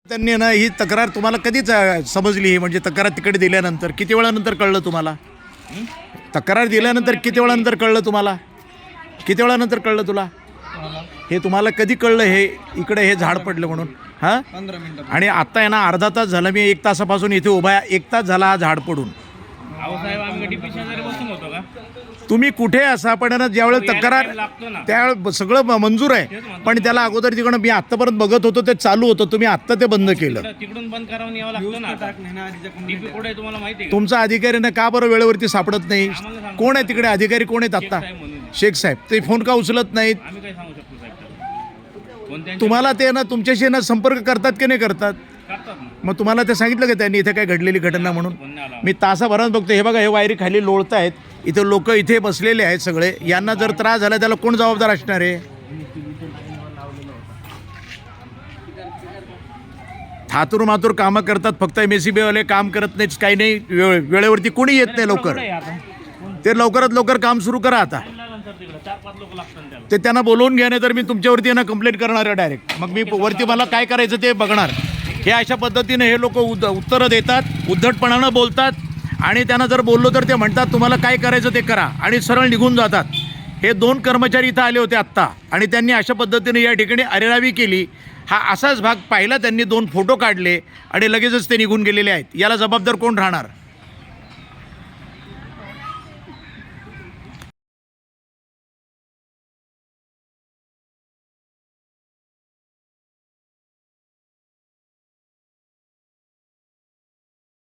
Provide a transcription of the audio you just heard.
त्यांनी ना ही तक्रार तुम्हाला कधीच समजली ही म्हणजे तक्रार तिकडे दिल्यानंतर किती वेळानंतर कळलं तुम्हाला? तक्रार दिल्यानंतर किती वेळानंतर कळलं तुम्हाला? किती वेळानंतर कळलं तुला? हे तुम्हाला कधी कळलं हे इकडे हे झाड पडलं म्हणून? हां 15 मिनिटं. आणि आत्ता आहे ना अर्धा तास झाला मी 1 तासापासून इथे उभा आहे. 1 तास झाला हा झाड पडून. साहेब आम्ही डीपी शेजारी बसून होतो का? तुम्ही कुठे असा पण ना ज्यावेळेस तक्रार लागतो ना. त्यावेळेस सगळं मंजूर आहे पण त्याला अगोदर तिकडं मी आत्तापर्यंत बघत होतो ते चालू होतं तुम्ही आत्ता ते बंद केलं. तिकडून बंद करावं यावं लागतं ना. टाकणे ना आधीच्या डीपी कुठे आहे तुम्हाला माहिती आहे तुमचा अधिकाऱ्यांना का बरं वेळेवरती सापडत नाही? कोण आहे तिकडे अधिकारी? कोण आहेत आत्ता? शेख साहेब. ते फोन का उचलत नाहीत? आम्ही काय सांगू शकतो साहेब? कोणत्या तुम्हाला ते ना तुमच्याशी ना संपर्क करतात की नाही करतात? करतात ना. मग तुम्हाला ते सांगितलं का त्यांनी इथे काय घडलेली घटना म्हणून? फोन नाही आला. मी तासाभरात बघतो हे बघा हे वायरी खाली लोळत आहेत इथे लोक इथे बसलेले आहेत सगळे. यांना जर त्रास झाला त्याला कोण जबाबदार असणार आहे? थातूर मातूर कामं करतात फक्त MSEB वाले काम करत नाहीत काही नाही. वेळेवरती कोणी येत नाही लवकर. कुठे आहे आता? ते लवकरात लवकर काम सुरू करा आता. लागलं सर तिकडं 4-5 लोक लागतात त्याला. ते त्यांना बोलवून घ्या नाही तर मी तुमच्यावरती ना कंप्लेंट करणार आहे डायरेक्ट. मग मी वरती मला काय करायचं ते बघणार. हे अशा पद्धतीने हे लोक उत्तरं देतात, उद्धटपणानं बोलतात आणि त्यांना जर बोललो तर ते म्हणतात तुम्हाला काय करायचं ते करा आणि सरळ निघून जातात. हे 2 कर्मचारी इथं आले होते आत्ता आणि त्यांनी अशा पद्धतीने या ठिकाणी अरेरावी केली. हा असाच भाग पाहिला त्यांनी, 2 फोटो काढले आणि लगेचच ते निघून गेलेले आहेत. याला जबाबदार कोण राहणार?